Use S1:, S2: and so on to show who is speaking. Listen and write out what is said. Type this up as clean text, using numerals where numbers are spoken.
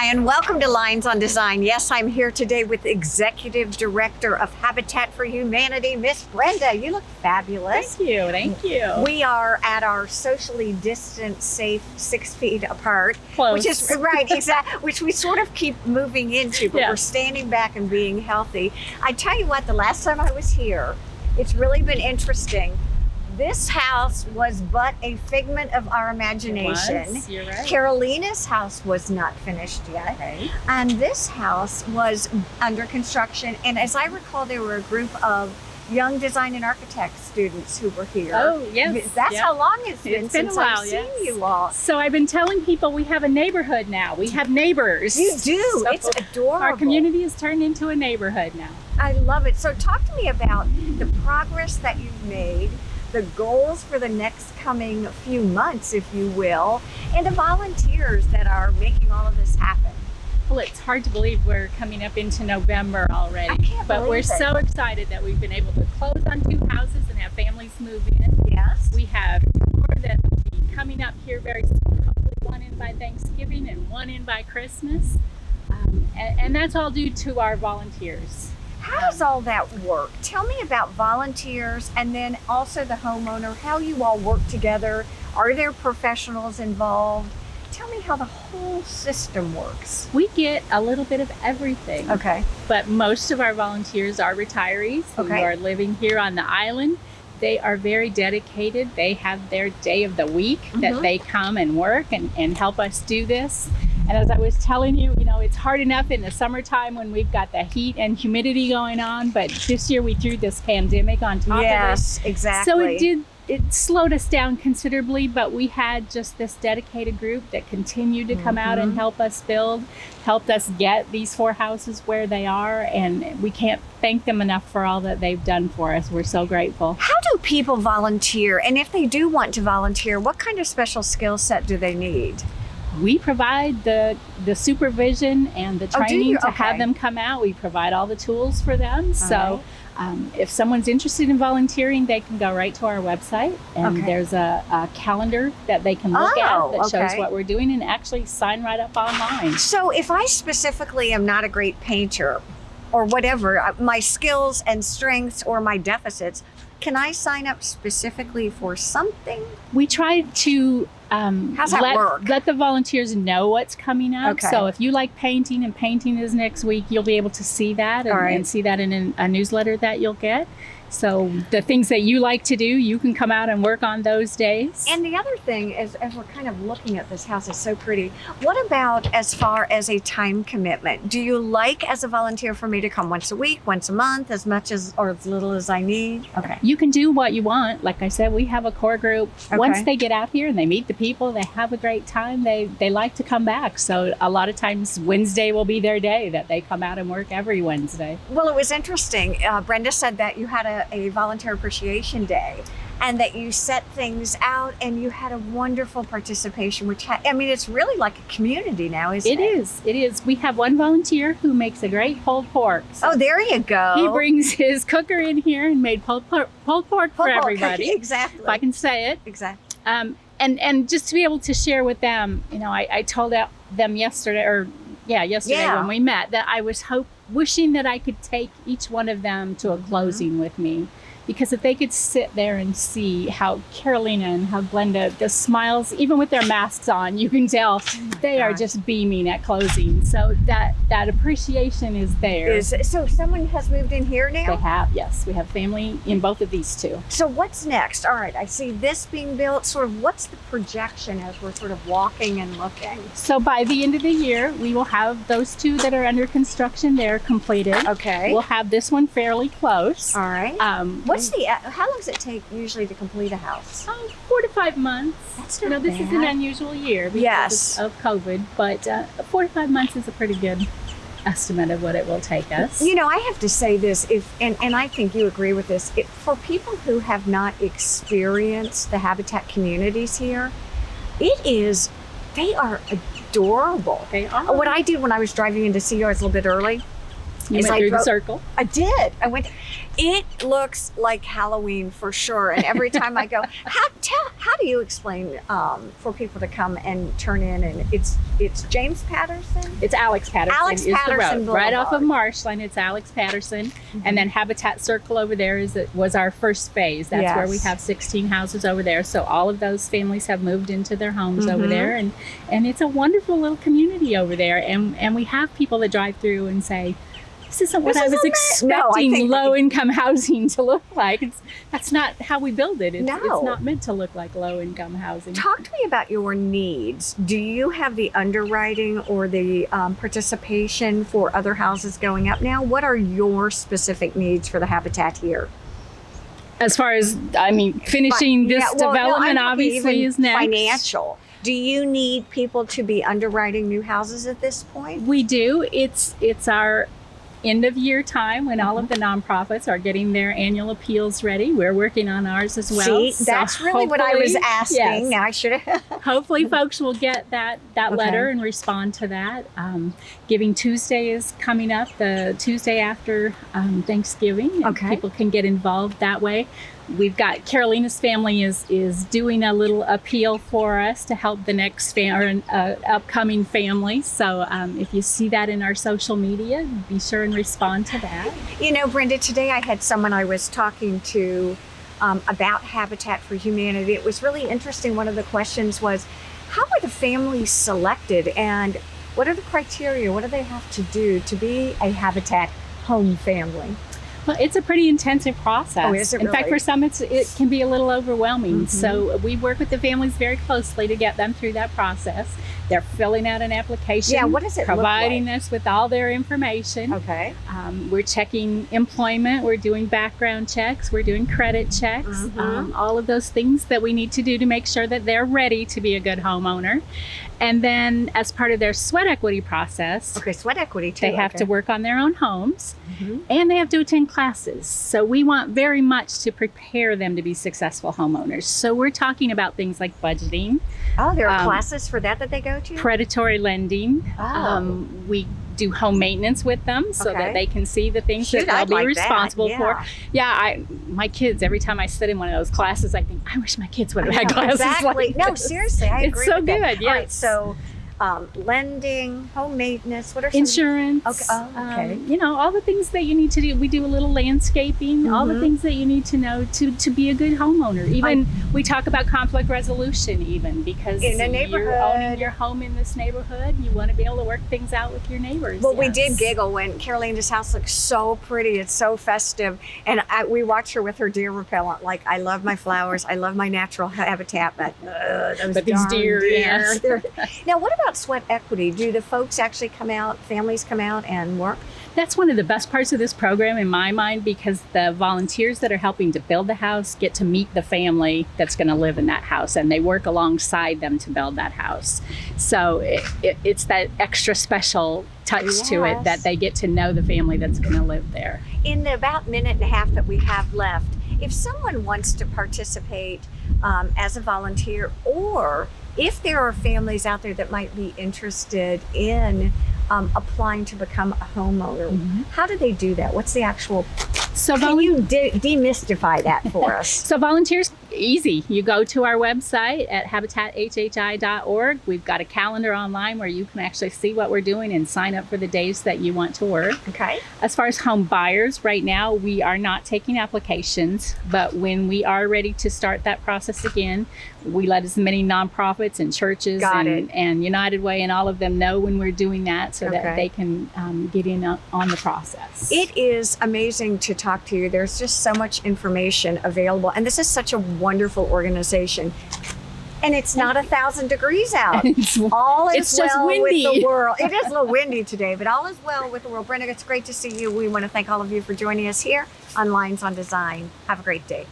S1: Hi, and welcome to Lynes on Design. Yes, I'm here today with Executive Director of Habitat for Humanity, Miss Brenda. You look fabulous.
S2: Thank you.
S1: We are at our socially distant, safe 6 feet apart.
S2: Close.
S1: Which is right, exactly. Which we sort of keep moving into, but
S2: Yeah.
S1: we're standing back and being healthy. I tell you what, the last time I was here, it's really been interesting. This house was but a figment of our imagination.
S2: You're right.
S1: Carolina's house was not finished yet.
S2: Right.
S1: And this house was under construction. And as I recall, there were a group of young design and architect students who were here.
S2: Oh, yes.
S1: That's
S2: Yep.
S1: how long it's been since
S2: a while,
S1: I've seen
S2: yes.
S1: you all.
S2: So I've been telling people we have a neighborhood now. We have neighbors.
S1: You do.
S2: So
S1: It's adorable.
S2: Our community has turned into a neighborhood now.
S1: I love it. So talk to me about the progress that you've made, the goals for the next coming few months, if you will, and the volunteers that are making all of this happen.
S2: Well, it's hard to believe we're coming up into November already.
S1: I can't
S2: but
S1: believe
S2: we're
S1: it.
S2: so excited that we've been able to close on 2 houses and have families move in.
S1: Yes.
S2: We have 4 that will be coming up here very soon. Hopefully 1 in by Thanksgiving and 1 in by Christmas. And that's all due to our volunteers.
S1: How does all that work? Tell me about volunteers and then also the homeowner, how you all work together. Are there professionals involved? Tell me how the whole system works.
S2: We get a little bit of everything.
S1: Okay.
S2: But most of our volunteers are retirees who
S1: Okay.
S2: are living here on the island. They are very dedicated. They have their day of the week that they come and work and help us do this. And as I was telling you, it's hard enough in the summertime when we've got the heat and humidity going on, but this year we threw this pandemic on top of it.
S1: Yes, exactly.
S2: So it slowed us down considerably, but we had just this dedicated group that continued to come out and help us build, helped us get these 4 houses where they are, and we can't thank them enough for all that they've done for us. We're so grateful.
S1: How do people volunteer? And if they do want to volunteer, what kind of special skill set do they need?
S2: We provide the supervision and the
S1: Oh, do
S2: training
S1: you?
S2: to
S1: Okay.
S2: have them come out. We provide all the tools for them. So if someone's interested in volunteering, they can go right to our website, and
S1: Okay.
S2: there's a calendar that they can look at that shows
S1: okay.
S2: what we're doing, and actually sign right up online.
S1: So if I specifically am not a great painter or whatever, my skills and strengths or my deficits, can I sign up specifically for something?
S2: We try to
S1: How's that work?
S2: let the volunteers know what's coming up.
S1: Okay.
S2: So if you like painting and painting is next week, you'll be able to see that
S1: All right.
S2: and see that in a newsletter that you'll get. So the things that you like to do, you can come out and work on those days.
S1: And the other thing is, as we're kind of looking at this house, it's so pretty. What about as far as a time commitment? Do you like as a volunteer for me to come once a week, once a month, as much as or as little as I need? Okay.
S2: You can do what you want. Like I said, we have a core group.
S1: Okay.
S2: Once they get out here and they meet the people, they have a great time, they like to come back. So a lot of times Wednesday will be their day that they come out and work every Wednesday.
S1: Well, it was interesting. Brenda said that you had a volunteer appreciation day and that you set things out and you had a wonderful participation, which it's really like a community now, isn't it?
S2: It is. We have one volunteer who makes a great pulled pork. So
S1: Oh, there you go.
S2: he brings his cooker in here and made pulled pork for everybody.
S1: Exactly.
S2: If I can say it.
S1: Exactly.
S2: And just to be able to share with them, I told them yesterday when we met that I was wishing that I could take each one of them to a closing with me. Because if they could sit there and see how Carolina and how Glenda, the smiles, even with their masks on, you can tell they are just beaming at closing. So that appreciation is there.
S1: So someone has moved in here now?
S2: They have, yes. We have family in both of these 2.
S1: So what's next? All right, I see this being built. Sort of what's the projection as we're sort of walking and looking?
S2: So by the end of the year, we will have those 2 that are under construction. They're completed.
S1: Okay.
S2: We'll have this one fairly close.
S1: All right. How long does it take usually to complete a house?
S2: 4 to 5 months.
S1: That's not
S2: this is
S1: bad.
S2: an unusual year because
S1: Yes.
S2: of COVID, but 4 to 5 months is a pretty good estimate of what it will take us.
S1: I have to say this, and I think you agree with this, for people who have not experienced the habitat communities here, they are adorable.
S2: They are.
S1: What I did when I was driving in to see you, I was a little bit early.
S2: You went through the circle.
S1: I did. I went. It looks like Halloween for sure. And every time I go, how do you explain for people to come and turn in? And it's James Patterson.
S2: It's Alex Patterson.
S1: Alex
S2: is
S1: Patterson
S2: the road. Right off of
S1: Boulevard.
S2: Marshline. It's Alex Patterson, and then Habitat Circle over there was our first phase. That's where we have 16 houses over there. So all of those families have moved into their homes over there, and it's a wonderful little community over there. And we have people that drive through and say, this isn't what I was expecting low-income housing to look like. That's not how we build it. It's not meant to look like low-income housing.
S1: Talk to me about your needs. Do you have the underwriting or the participation for other houses going up now? What are your specific needs for the Habitat here?
S2: As far as, finishing this development obviously is next.
S1: Financial. Do you need people to be underwriting new houses at this point?
S2: We do. It's our end of year time when all of the nonprofits are getting their annual appeals ready. We're working on ours as well.
S1: See, that's really what I was asking.
S2: Yes.
S1: Now I should have.
S2: Hopefully folks will get that letter and respond to that. Giving Tuesday is coming up, the Tuesday after Thanksgiving. And people can get involved that way. We've got Carolina's family is doing a little appeal for us to help the next upcoming family. So if you see that in our social media, be sure and respond to that.
S1: You know, Brenda, today I had someone I was talking to about Habitat for Humanity. It was really interesting. One of the questions was, how are the families selected and what are the criteria? What do they have to do to be a Habitat home family?
S2: Well, it's a pretty intensive process.
S1: Oh, is it really?
S2: In fact, for some, it can be a little overwhelming. So we work with the families very closely to get them through that process. They're filling out an application.
S1: Yeah, what does it
S2: providing
S1: look like?
S2: us with all their information.
S1: Okay.
S2: We're checking employment. We're doing background checks. We're doing credit checks. All of those things that we need to do to make sure that they're ready to be a good homeowner. And then as part of their sweat equity process,
S1: sweat equity too.
S2: They have to work on their own homes and they have to attend classes. So we want very much to prepare them to be successful homeowners. So we're talking about things like budgeting.
S1: Oh, there are classes for that they go to?
S2: Predatory lending. We do home maintenance with them so that they can see the things that they'll be responsible for. Yeah, my kids, every time I sit in one of those classes, I think, I wish my kids would have had classes like this.
S1: No, seriously, I agree.
S2: It's so
S1: with
S2: good,
S1: that.
S2: yes.
S1: All right, so lending, home maintenance, what are some?
S2: Insurance.
S1: Okay.
S2: All the things that you need to do. We do a little landscaping, all the things that you need to know to be a good homeowner. Even we talk about conflict resolution even because
S1: in a neighborhood.
S2: You're owning your home in this neighborhood. You want to be able to work things out with your neighbors.
S1: Well, we did giggle when Carolina's house looks so pretty. It's so festive. And we watch her with her deer repellent. Like, I love my flowers. I love my natural habitat. But
S2: these deer, yes.
S1: Now, what about sweat equity? Do the folks actually come out, families come out and work?
S2: That's one of the best parts of this program in my mind because the volunteers that are helping to build the house get to meet the family that's going to live in that house and they work alongside them to build that house. So it's that extra special touch to it that they get to know the family that's going to live there.
S1: In the about minute and a half that we have left, if someone wants to participate as a volunteer, or if there are families out there that might be interested in applying to become a homeowner, how do they do that? What's the actual... Can you demystify that for us?
S2: So volunteers, easy. You go to our website at habitathhi.org. We've got a calendar online where you can actually see what we're doing and sign up for the days that you want to work.
S1: Okay.
S2: As far as home buyers, right now we are not taking applications, but when we are ready to start that process again, we let as many nonprofits and churches and United Way and all of them know when we're doing that so that they can get in on the process.
S1: It is amazing to talk to you. There's just so much information available. And this is such a wonderful organization. And it's not 1,000 degrees out. All is well with the world. It is a little windy today, but all is well with the world. Brenda, it's great to see you. We want to thank all of you for joining us here on Lynes on Design. Have a great day.